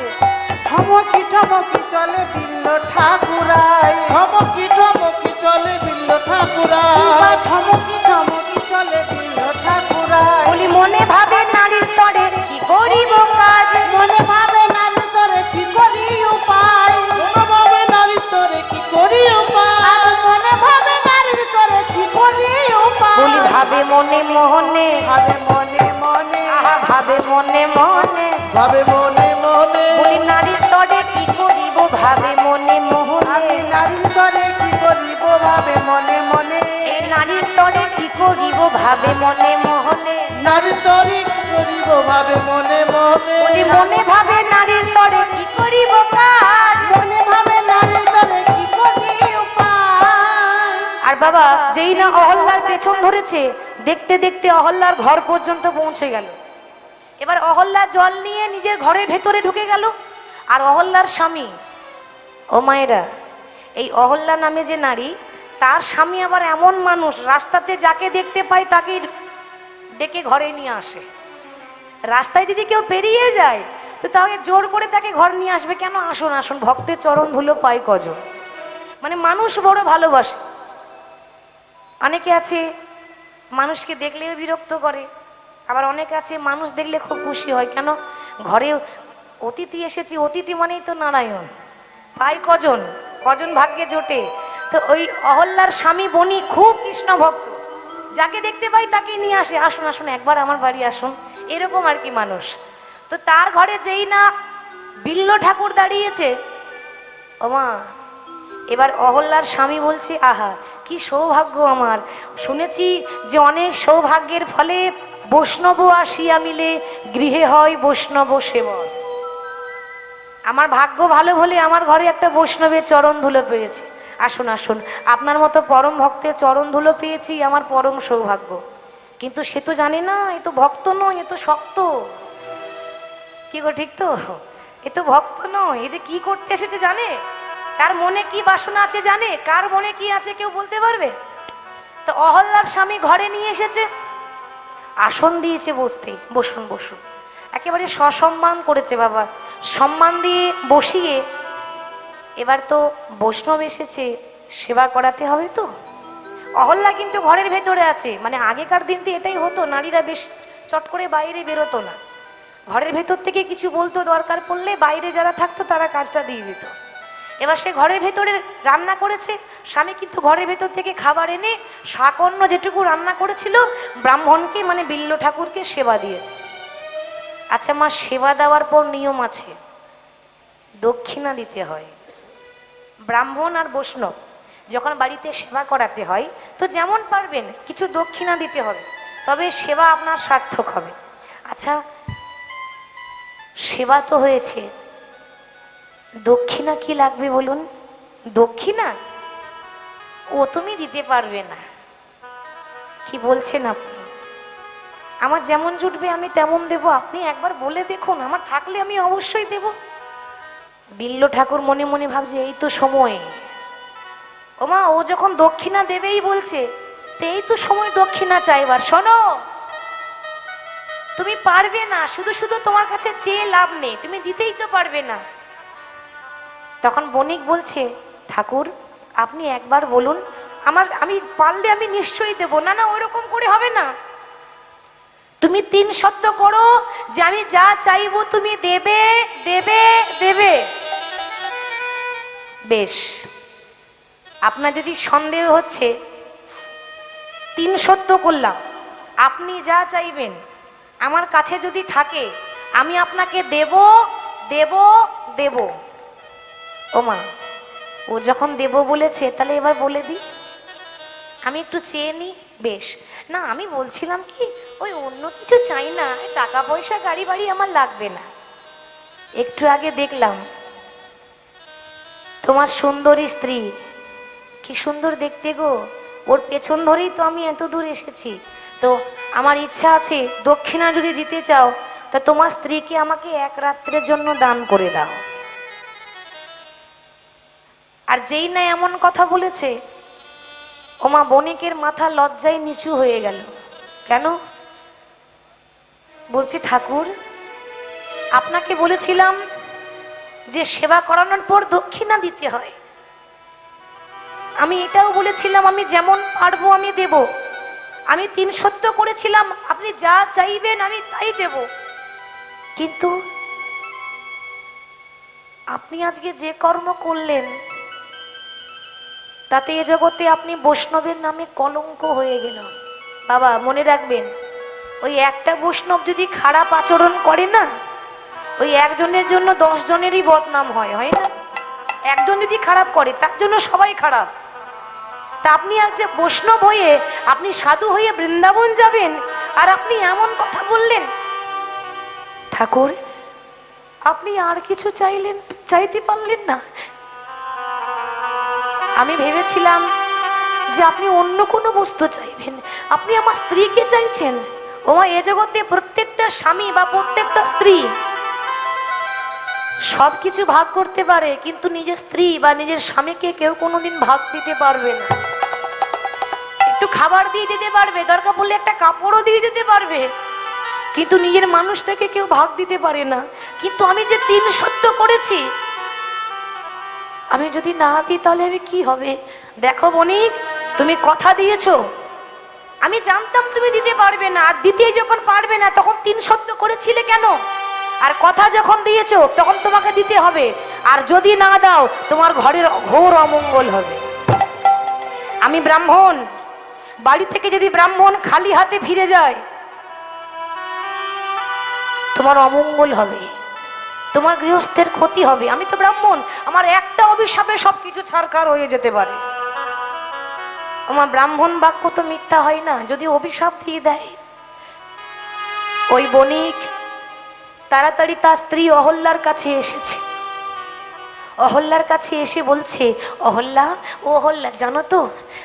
ঠমকি ঠমকি চলে বিল্ল ঠাকুরাই, ঠমকি ঠমকি চলে বিল্ল ঠাকুরাই, ঠমকি ঠমকি চলে বিল্ল ঠাকুরাই। বলি মনে ভাবে নারীর তরে কি করিব কাজ, মনে ভাবে নারী তরে কি করি উপায়, মনোভাবে নারীর তরে কি করি উপায়, আর মনে ভাবে নারীর তরে কি করি উপায়। বলি ভাবে মনে মনে, ভাবে মনে মনে, আহা ভাবে মনে মনে, ভাবে মনে মনে, বলি নারীর তরে কি করিব ভাবে মনে মনে, আমি নারীর তরে কি করিব ভাবে মনে মনে। এই নারীর তরে কি করিব ভাবে মনে মনে, নারীর তরে কি করিব ভাবে মনে মনে, বলি মনে ভাবে নারীর তরে কি করিব কাজ। মনে ভাবে নারীর তরে কি করি উপায়। আর বাবা, যেই না অহল্যার পেছন ধরেছে, দেখতে দেখতে অহল্যার ঘর পর্যন্ত পৌঁছে গেল। এবার অহল্যা জল নিয়ে নিজের ঘরের ভেতরে ঢুকে গেল। আর অহল্যার স্বামী, ও মায়েরা, এই অহল্যা নামে যে নারী, তার স্বামী আবার এমন মানুষ, রাস্তাতে যাকে দেখতে পায় তাকে ডেকে ঘরে নিয়ে আসে। রাস্তায় যদি কেউ পেরিয়ে যায় তো তাকে জোর করে তাকে ঘর নিয়ে আসবে। কেন? আসুন আসুন, ভক্তের চরণ ধুলো পায় কজন। মানে মানুষ বড় ভালোবাসে। অনেকে আছে মানুষকে দেখলেও বিরক্ত করে, আবার অনেকে আছে মানুষ দেখলে খুব খুশি হয়। কেন? ঘরে অতিথি এসেছি, অতিথি মানেই তো নারায়ণ, পায় কজন, কজন ভাগ্যে জোটে। তো ওই অহল্যার স্বামী বনি খুব কৃষ্ণ ভক্ত, যাকে দেখতে পাই তাকে নিয়ে আসে, আসুন আসুন একবার আমার বাড়ি আসুন, এরকম আর কি মানুষ। তো তার ঘরে যেই না বিল্ল ঠাকুর দাঁড়িয়েছে, ওমা, এবার অহল্যার স্বামী বলছে, আহা কি সৌভাগ্য আমার, শুনেছি যে অনেক সৌভাগ্যের ফলে বৈষ্ণব আসিয়া মিলে গৃহে হয় বৈষ্ণব সেবন। আমার ভাগ্য ভালো বলে আমার ঘরে একটা বৈষ্ণবের চরণ ধুলো পেয়েছি। আসুন আসুন, আপনার মতো পরম ভক্তের চরণ ধুলো পেয়েছি, আমার পরম সৌভাগ্য। কিন্তু সে তো জানে না এ তো ভক্ত নয়, এ তো শক্ত। কি গো, ঠিক তো? এ তো ভক্ত নয়, এই যে কি করতে এসেছে জানে, কার মনে কি বাসনা আছে জানে, কার মনে কি আছে কেউ বলতে পারবে? তো অহল্যার স্বামী ঘরে নিয়ে এসেছে, আসন দিয়েছে বসতে, বসুন বসুন, একেবারে সসম্মান করেছে বাবা, সম্মান দিয়ে বসিয়ে। এবার তো বৈষ্ণব এসেছে, সেবা করাতে হবে তো। অহল্যা কিন্তু ঘরের ভেতরে আছে, মানে আগেকার দিন তো এটাই হতো, নারীরা বেশ চট করে বাইরে বেরোতো না, ঘরের ভেতর থেকে কিছু বলতো, দরকার পড়লে বাইরে যারা থাকতো তারা কাজটা দিয়ে দিত। এবার সে ঘরের ভেতরে রান্না করেছে, স্বামী কিন্তু ঘরের ভেতর থেকে খাবার এনে শাকন্য যেটুকু রান্না করেছিল ব্রাহ্মণকে, মানে বিল্ল ঠাকুরকে সেবা দিয়েছে। আচ্ছা মা, সেবা দেওয়ার পর নিয়ম আছে, দক্ষিণা দিতে হয়। ব্রাহ্মণ আর বৈষ্ণব যখন বাড়িতে সেবা করাতে হয় তো যেমন পারবেন কিছু দক্ষিণা দিতে হবে, তবে সেবা আপনার সার্থক হবে। আচ্ছা, সেবা তো হয়েছে, দক্ষিণা কি লাগবে বলুন? দক্ষিণা ও তুমি দিতে পারবে না। কি বলছেন আপনি? আমার যেমন জুটবে আমি তেমন দেব, আপনি একবার বলে দেখুন, আমার থাকলে আমি অবশ্যই দেব। বিল্ল ঠাকুর মনে মনে ভাবছে, এই তো সময়, ওমা ও যখন দক্ষিণা দেবেই বলছে, তো এই তো সময় দক্ষিণা চাইবার। শোনো, তুমি পারবে না, শুধু শুধু তোমার কাছে চেয়ে লাভ নেই, তুমি দিতেই তো পারবে না। তখন বণিক বলছে, ঠাকুর আপনি একবার বলুন, আমি পারলে আমি নিশ্চয়ই দেব। না না, ওইরকম করে হবে না, তুমি 3 শর্ত করো যে আমি যা চাইবো তুমি দেবে দেবে দেবে। বেশ, আপনার যদি সন্দেহ হচ্ছে, 3 সত্য করলাম, আপনি যা চাইবেন আমার কাছে যদি থাকে আমি আপনাকে দেব দেব দেব। ও মা, ও যখন দেব বলেছে তাহলে এবার বলে দিই, আমি একটু চেয়ে নিই। বেশ, না আমি বলছিলাম কি, ওই অন্য কিছু চাই না, টাকা পয়সা গাড়ি বাড়ি আমার লাগবে না। একটু আগে দেখলাম তোমার সুন্দরী স্ত্রী, কি সুন্দর দেখতে গো, ওর পেছন ধরেই তো আমি এত দূর এসেছি। তো আমার ইচ্ছা আছে, দক্ষিণা যদি দিতে চাও তা তোমার স্ত্রীকে আমাকে 1 রাত্রের জন্য দান করে দাও। আর যেই না এমন কথা বলেছে, ওমা বণিকের মাথা লজ্জায় নিচু হয়ে গেল। কেন? বলছে ঠাকুর, আপনাকে বলেছিলাম যে সেবা করানোর পর দক্ষিণা দিতে হয়, আমি এটাও বলেছিলাম আমি যেমন পারবো আমি দেব, আমি 3 সত্য করেছিলাম, আপনি যা চাইবেন আমি তাই দেব। কিন্তু আপনি আজকে যে কর্ম করলেন তাতে এ জগতে আপনি বৈষ্ণবের নামে কলঙ্ক হয়ে গেল। বাবা মনে রাখবেন, ওই একটা বৈষ্ণব যদি খারাপ আচরণ করে না, ওই একজনের জন্য 10 জনেরই বদনাম হয়, হয় না? একজন যদি খারাপ করে তার জন্য সবাই খারাপ। তা আপনি আজ যে বৈষ্ণব হয়ে, আপনি সাধু হয়ে বৃন্দাবন যাবেন, আর আপনি এমন কথা বললেন। ঠাকুর, আপনি আর কিছু চাইতে পারলেন না? আমি ভেবেছিলাম যে আপনি অন্য কোনো বস্তু চাইবেন, আপনি আমার স্ত্রীকে চাইছেন। ওমা, এ জগতে প্রত্যেকটা স্বামী বা প্রত্যেকটা স্ত্রী সবকিছু ভাগ করতে পারে, কিন্তু নিজের স্ত্রী বা নিজের স্বামীকে কেউ কোনোদিন ভাগ দিতে পারবে না। একটু খাবার দিয়ে দিতে পারবে, দরকার পড়লে একটা কাপড়ও দিয়ে দিতে পারবে, কিন্তু নিজের মানুষটাকে কেউ ভাগ দিতে পারে না। কিন্তু আমি যে 3 সত্য করেছি, আমি যদি না দিই তাহলে আমি কি হবে? দেখো বণিক, তুমি কথা দিয়েছো, আমি জানতাম তুমি দিতে পারবে না, আর দিতে যখন পারবে না তখন 3 সত্য করেছিলে কেন? আর কথা যখন দিয়েছো তখন তোমাকে দিতে হবে, আর যদি না দাও তোমার ঘরের ঘোর অমঙ্গল হবে। আমি ব্রাহ্মণ, বাড়ি থেকে যদি ব্রাহ্মণ খালি হাতে ফিরে যায় তোমার অমঙ্গল হবে, তোমার গৃহস্থের ক্ষতি হবে। আমি তো ব্রাহ্মণ, আমার একটা অভিশাপে সবকিছু ছারখার হয়ে যেতে পারে। আমার ব্রাহ্মণ বাক্য তো মিথ্যা হয় না, যদি অভিশাপ দিয়ে দেয়। ওই বণিক তাড়াতাড়ি তার স্ত্রী অহল্যার কাছে এসেছে। অহল্যার কাছে এসে বলছে, অহল্যা, ও অহল্যা, জানো তো,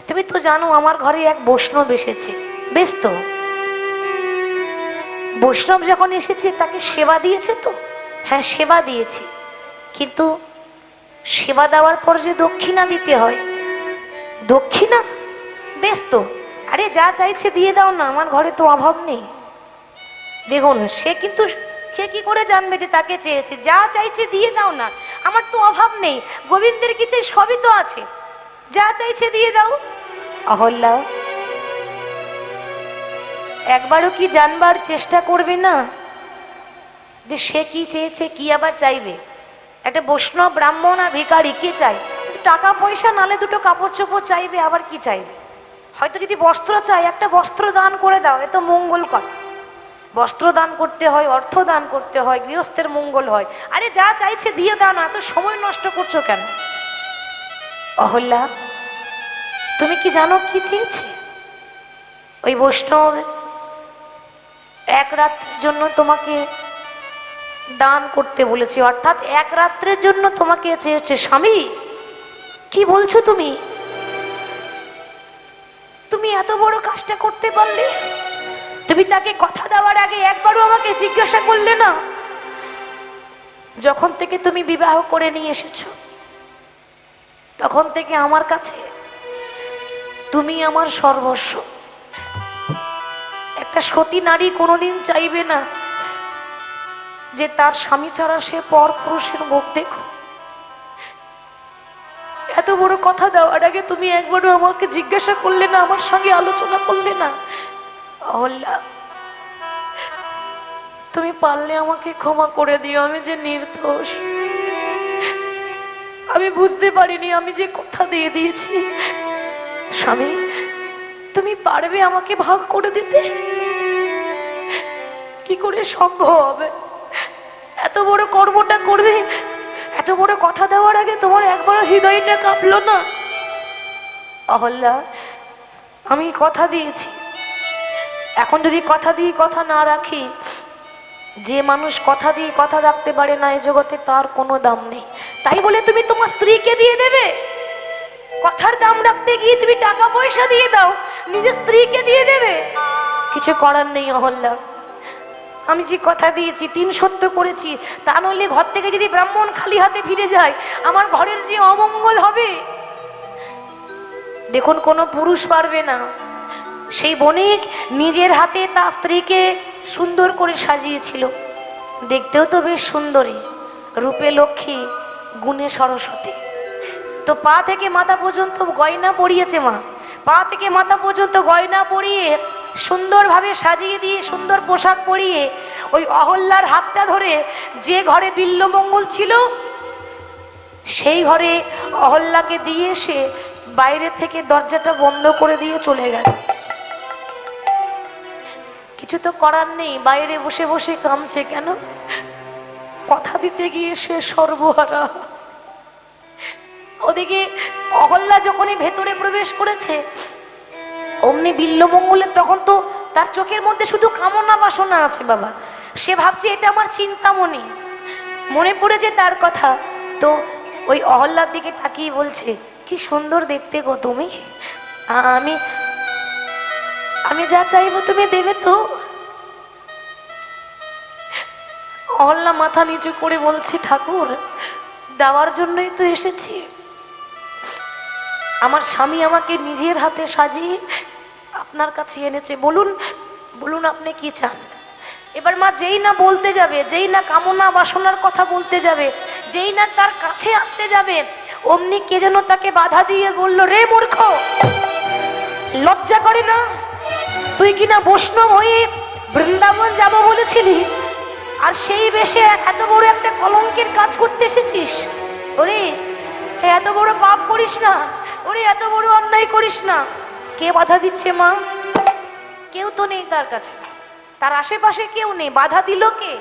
তুমি তো জানো আমার ঘরে এক বৈষ্ণব এসেছে। বেশ তো, বৈষ্ণব যখন এসেছে তাকে সেবা দিয়েছে তো? হ্যাঁ, সেবা দিয়েছি, কিন্তু সেবা দেওয়ার পর যে দক্ষিণা দিতে হয়। দক্ষিণা? বেশ তো, আরে যা চাইছে দিয়ে দাও না, আমার ঘরে তো অভাব নেই। দেখুন, সে কি করে জানবে যে তাকে চেয়েছে? যা চাইছে দিয়ে দাও না, আমার তো অভাব নেই, গোবিন্দের কি চাই সবই তো আছে, যা চাইছে দিয়ে দাও। অহল্যা, একবারও কি জানবার চেষ্টা করবে না যে সে কি চেয়েছে, কি আবার চাইবে? একটা বৈষ্ণব, ব্রাহ্মণ আর ভিখারি কি চাই? টাকা পয়সা, নালে দুটো কাপড় চোপড় চাইবে, আবার কি চাইবে? হয়তো যদি বস্ত্র চাই, একটা বস্ত্র দান করে দাও, এ তো মঙ্গল কথা। বস্ত্র দান করতে হয়, অর্থ দান করতে হয়, গৃহস্থের মঙ্গল হয়। আরে যা চাইছে দিয়ে দাও না, তো সময় নষ্ট করছো কেন? অহল্যা, তুমি কি জানো কি চেয়েছে? ওই বৈষ্ণব 1 রাত্রের জন্য তোমাকে দান করতে বলেছে, অর্থাৎ 1 রাত্রের জন্য তোমাকে চেয়েছে। স্বামী, কি বলছো তুমি? তুমি এত বড় কাজটা করতে পারলে? তুমি তাকে কথা দেওয়ার আগে একবারও আমাকে জিজ্ঞাসা করলে না? যখন থেকে তুমি বিবাহ করে নিয়ে এসেছো তখন থেকে আমার কাছে তুমি আমার সর্বস্ব। একটা সতী নারী কোনোদিন চাইবে না যে তার স্বামী ছাড়া সে পর পুরুষের মুখ দেখো। এত বড় কথা দেওয়ার আগে তুমি একবারও আমাকে জিজ্ঞাসা করলে না, আমার সঙ্গে আলোচনা করলে না? অহল্যা, তুমি পারলে আমাকে ক্ষমা করে দিও, আমি যে নির্দোষ। আমি বুঝতে পারিনি আমি যে কথা দিয়ে দিয়েছি। স্বামী, তুমি পারবে আমাকে ভাগ করে দিতে? কি করে সম্ভব হবে? এত বড় কর্মটা করবে, এত বড় কথা দেওয়ার আগে তোমার একবার হৃদয়টা কাঁপলো না? অহল্যা, আমি কথা দিয়েছি, এখন যদি কথা দিয়ে কথা না রাখি, যে মানুষ কথা দিয়ে কথা রাখতে পারে না এই জগতে তার কোনো দাম নেই। তাই বলে তুমি তোমার স্ত্রীকে দিয়ে দেবে? কথার দাম রাখতে গিয়ে তুমি টাকা পয়সা দিয়ে দাও, নিজের স্ত্রীকে দিয়ে দেবে? কিছু করার নেই অহল্যা, আমি যে কথা দিয়েছি 3 সত্য করেছি। তা নইলে ঘর থেকে যদি ব্রাহ্মণ খালি হাতে ফিরে যায়, আমার ঘরের যে অমঙ্গল হবে। দেখুন, কোনো পুরুষ পারবে না। সেই বণিক নিজের হাতে তার স্ত্রীকে সুন্দর করে সাজিয়েছিল, দেখতেও তো বেশ সুন্দরী, রূপে লক্ষ্মী, গুণে সরস্বতী। তো পা থেকে মাথা পর্যন্ত গয়না পরিয়েছে মা, পা থেকে মাথা পর্যন্ত গয়না পরিয়ে সুন্দরভাবে সাজিয়ে দিয়ে সুন্দর পোশাক পরিয়ে ওই অহল্যার হাতটা ধরে যে ঘরে বিল্লমঙ্গল ছিল সেই ঘরে অহল্যাকে দিয়ে এসে বাইরে থেকে দরজাটা বন্ধ করে দিয়ে চলে গেল। কিছু তো করার নেই, বাইরে বসে বসে কাঁদছে কেন? কথা দিতে গিয়ে সে সর্বহারা। ওদিকে অহল্যা যখনই ভেতরে প্রবেশ করেছে, অমনি বিল্লমঙ্গলের তখন তো তার চোখের মধ্যে শুধু কামনা বাসনা আছে বাবা। সে ভাবছে এটা আমার চিন্তামণি, মনে পড়েছে তার কথা। তো ওই অহল্যার দিকে তাকিয়ে বলছে, কি সুন্দর দেখতে গো তুমি, আমি আমি যা চাইবো তুমি দেবে তো? অহল্যা মাথা নিচু করে বলছে, ঠাকুর, দেওয়ার জন্যই তো এসেছি। আমার স্বামী আমাকে নিজের হাতে সাজিয়ে আপনার কাছে এনেছে, বলুন বলুন আপনি কি চান? এবার মা যেই না বলতে যাবে, যেই না কামনা বাসনার কথা বলতে যাবে, যেই না তার কাছে আসতে যাবে, অমনি কে যেন তাকে বাধা দিয়ে বলল, রে মূর্খ, লজ্জা করে না? তুই কিনা বৈষ্ণব হয়ে বৃন্দাবন যাব বলেছিলি, আর সেই বেশে এত বড় একটা কলঙ্কের কাজ করতে এসেছিস? ওরে, এত বড় পাপ করিস না, ওরে এত বড় অন্যায় করিস না। কে বাধা দিচ্ছে মা? কেউ তো নেই তার কাছে, তার আশেপাশে কেউ নেই, বাধা দিল কে?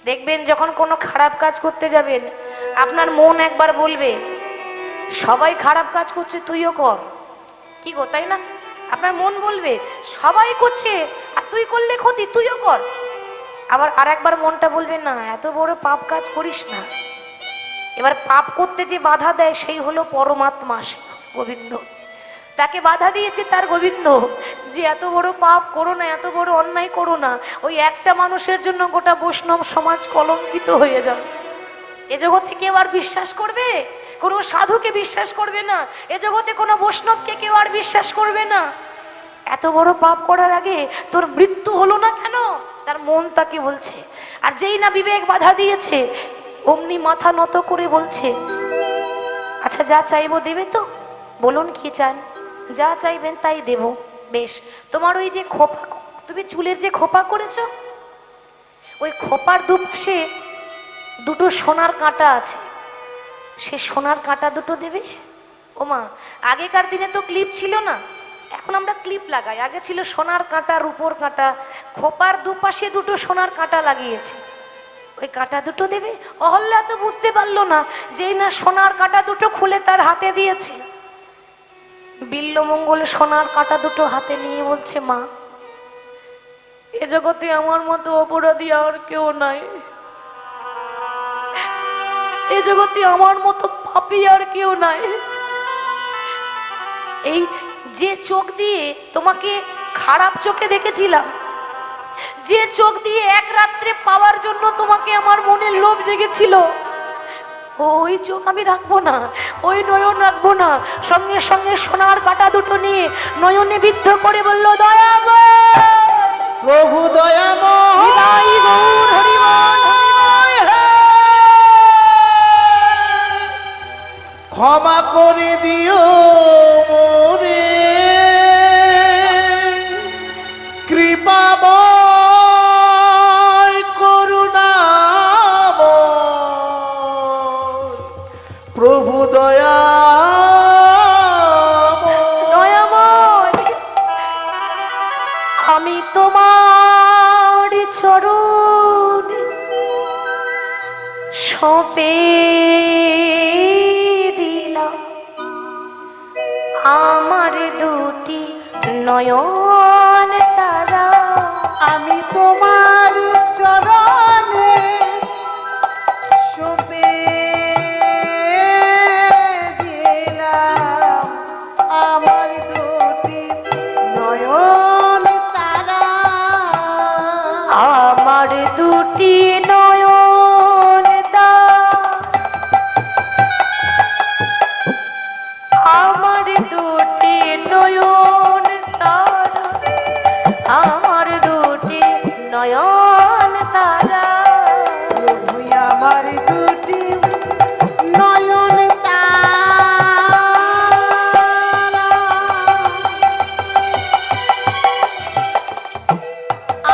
দেখবেন যখন কোনো খারাপ কাজ করতে যাবেন, আপনার মন একবার বলবে, সবাই খারাপ কাজ করছে তুইও কর, কি গো, তাই না? আপনার মন বলবে সবাই করছে আর তুই করলে ক্ষতি, তুইও কর। আবার আর একবার মনটা বলবে, না, এত বড় পাপ কাজ করিস না। এবার পাপ করতে যে বাধা দেয় সেই হলো পরমাত্মা, গোবিন্দ। তাকে বাধা দিয়েছে তার গোবিন্দ, যে এত বড় পাপ করো না, এত বড় অন্যায় করো না। ওই একটা মানুষের জন্য গোটা বৈষ্ণব সমাজ কলঙ্কিত হয়ে যাবে। এ জগতে কেউ আর বিশ্বাস করবে? কোনো সাধুকে বিশ্বাস করবে না, এ জগতে কোনো বৈষ্ণবকে কেউ আর বিশ্বাস করবে না। এত বড় পাপ করার আগে তোর মৃত্যু হলো না কেন? তার মন তাকে বলছে। আর যেই না বিবেক বাধা দিয়েছে, অমনি মাথা নত করে বলছে, আচ্ছা যা চাইবো দেবে তো? বলুন কি চান? যা চাইবেন তাই দেব। বেশ, তোমার ওই যে খোপা, তুমি চুলের যে খোপা করেছো, ওই খোপার দুপাশে দুটো সোনার কাঁটা আছে, সে সোনার কাঁটা দুটো দেবে। ওমা, আগেকার দিনে তো ক্লিপ ছিল না, এখন আমরা ক্লিপ লাগাই, আগে ছিল সোনার কাঁটা, রূপোর কাঁটা। খোপার দুপাশে দুটো সোনার কাঁটা লাগিয়েছে, ওই কাঁটা দুটো দেবে। অহল্যা তো বুঝতে পারলো না, যেই না সোনার কাঁটা দুটো খুলে তার হাতে দিয়েছে, বিল্লমঙ্গল সোনার কাঁটা দুটো হাতে নিয়ে বলছে, মা, এ জগতে আমার মতো অপরাধী আর কেউ নাই, এ জগতে আমার মতো পাপী আর কেউ নাই। এই যে চোখ দিয়ে তোমাকে খারাপ চোখে দেখেছিলাম, যে চোখ দিয়ে এক রাত্রে পাওয়ার জন্য তোমাকে আমার মনের লোভ জেগেছিল, ওই চোখ আমি রাখবো না, ওই নয়ন রাখবো না। সঙ্গে সঙ্গে সোনার কাঁটা দুটো নিয়ে নয়নে বিদ্ধ করে বলল, দয়া গো প্রভু দয়াময়, হৃদয় গৌর হরিবল, ক্ষমা করে দিও মোরে, কৃপাময় করুণাময়, চরণ সঁপে দিলাম আমার দুটি নয়ন তারা। আমি তোমার চরণে সঁপে দিলাম আমার দুটি নয়ন তারা। আমার দুটি নয়ন তারা, আমার দুটি নয়ন তারা, আমার দুটি নয়ন তারা। প্রভু আমার দুটি নয়ন তারা।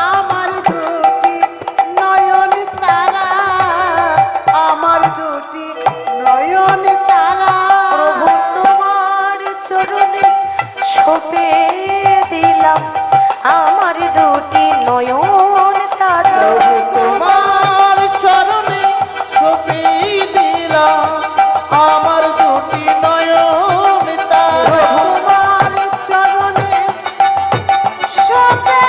আমার দুটি নয়ন তারা, আমার দুটি নয়ন তারা। প্রভু তোমার চরণে সঁপে দিলাম আমার দুটি নয়ন তারা। প্রভু তোমার চরণে সঁপে দিলাম আমার দুটি নয়ন তারা। তোমার চরণে সঁপে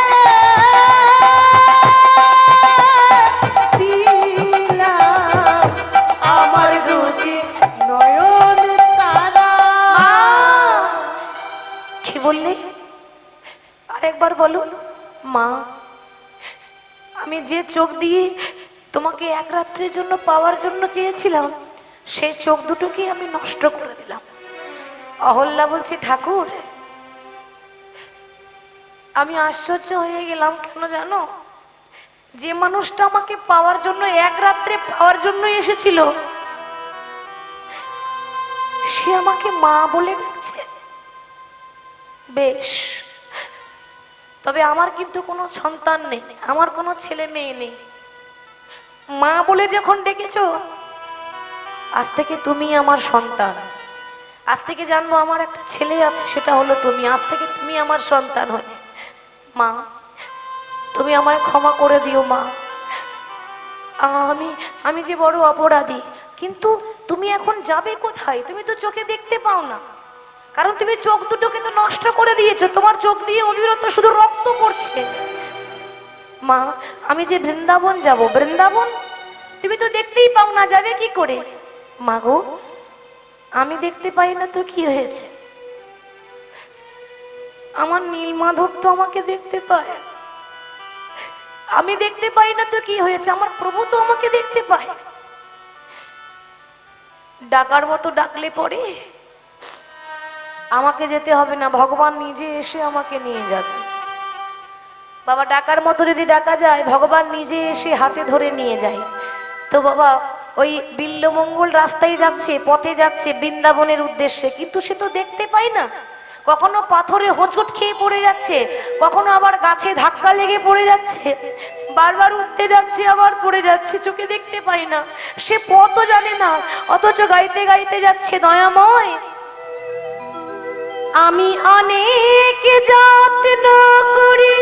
দিলাম আমার দুটি নয়ন তারা। কি বললে? আরেকবার বলো। মা, আমি যে চোখ দিয়ে তোমাকে এক রাত্রের জন্য পাওয়ার জন্য চেয়েছিলাম, সেই চোখ দুটোকে আমি নষ্ট করে দিলাম। অহল্যা বলছি, ঠাকুর আমি আশ্চর্য হয়ে গেলাম। কেন জানো? যে মানুষটা আমাকে পাওয়ার জন্য এক রাত্রে পাওয়ার জন্য এসেছিল, সে আমাকে মা বলে ডাকছে। বেশ, তবে আমার কিন্তু কোনো সন্তান নেই, আমার কোনো ছেলে মেয়ে নেই। মা বলে যখন ডেকেছো, আজ থেকে তুমি আমার সন্তান। আজ থেকে জানবো আমার একটা ছেলে আছে, সেটা হলো তুমি। আজ থেকে তুমি আমার সন্তান হলে। মা, তুমি আমায় ক্ষমা করে দিও মা। আমি যে বড় অপরাধী। কিন্তু তুমি এখন যাবে কোথায়? তুমি তো চোখে দেখতে পাও না, কারণ তুমি চোখ দুটোকে তো নষ্ট করে দিয়েছো। তোমার চোখ দিয়ে অবিরত শুধু রক্ত পড়ছে। মা, আমি যে বৃন্দাবন যাব, বৃন্দাবন তুমি তো দেখতেই পাও না, যাবে কি করে? মা গো, আমি দেখতে পাই না তো কি হয়েছে? আমার নীলমাধব তো আমাকে দেখতে পায়। আমি দেখতে পাই না তো কি হয়েছে? আমার প্রভু তো আমাকে দেখতে পায়। ডাকার মতো ডাকলে পরে আমাকে যেতে হবে না, ভগবান নিজে এসে আমাকে নিয়ে যাবে। বাবা, ডাকার মতো যদি ডাকা যায়, ভগবান নিজে এসে হাতে ধরে নিয়ে যায়। তো বাবা ওই বিল্লমঙ্গল রাস্তায় যাচ্ছে, পথে যাচ্ছে বৃন্দাবনের উদ্দেশ্যে, কিন্তু সে তো দেখতে পায় না। কখনো পাথরে হোঁচট খেয়ে পড়ে যাচ্ছে, কখনো আবার গাছে ধাক্কা লেগে পড়ে যাচ্ছে, বারবার উঠতে যাচ্ছে আবার পড়ে যাচ্ছে, চোখে দেখতে পাই না। সে পথও জানে না, অথচ গাইতে গাইতে যাচ্ছে, দয়াময় আমি অনেক যত্ন করি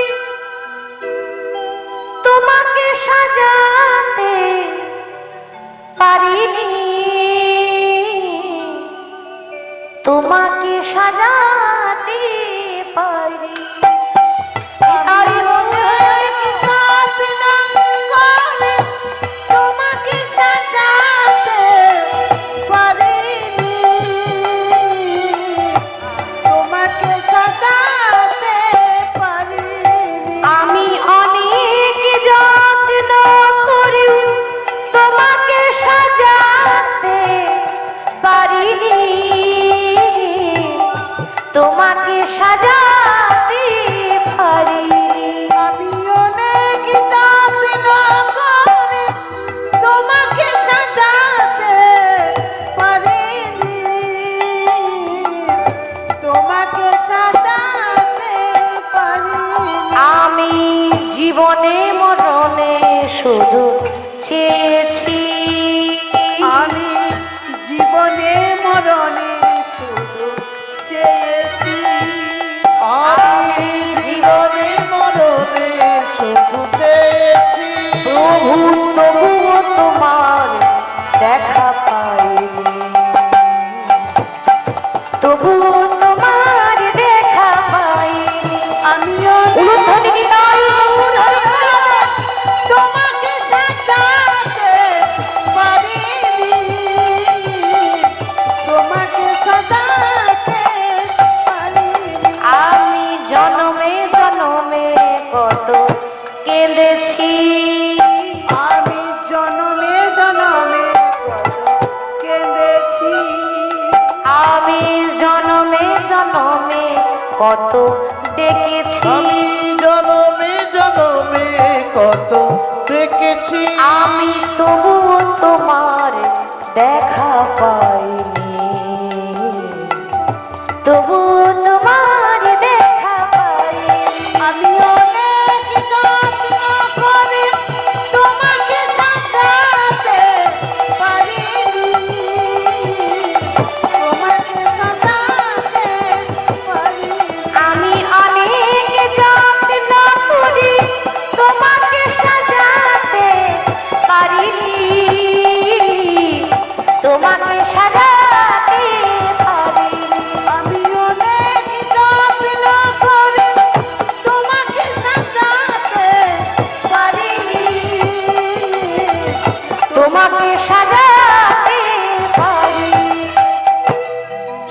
তোমাকে সাজাতে পারিনি, তোমাকে সাজাতে পারি। আরে অনেক যত্ন করে তোমাকে সাজাতে পারিনি, তোমাকে সাজাতে পারিনি। আমি অনেক যত্ন করি তোমাকে সাজাতে পারিনি, তোমাকে সাজাতে পারিনি। আমি অনেক যত্ন করে তোমাকে সাজাতে পারিনি, তোমাকে সাজাতে পারিনি। আমি জীবনে মরণে শুধু চেয়েছি, আমি জীবনে মরণে শুধু চেয়েছি, আমি জীবনে মরণে শুধু চেয়েছি, তবুও তোমার দেখা পাইনি, তবুও তোমার দেখা পাইনি। আমিও উলুধ্বনি কি নাই? তোমাকে সাজাতে পারিনি, তোমাকে সাজাতে পারিনি। আমি জনমে জনমে কত কেঁদেছি, আমি জনমে জনমে কেঁদেছি, আমি জনমে জনমে কত ডেকেছি, আমি জনমে জনমে কত দেখেছি, আমি তবুও তোমার দেখা পাইনি, তবুও তোমার দেখা পাইনি। আমি অনেক যত্ন করে তোমাকে সাজাতে পারিনি, তোমাকে সাজাতে পারিনি। আমি অনেক যত্ন করি তোমাকে সাজাতে পারিনি, তোমাকে সাজাতে পারিনি। আমি অনেক যত্ন করে তোমাকে সাজাতে পারিনি, তোমাকে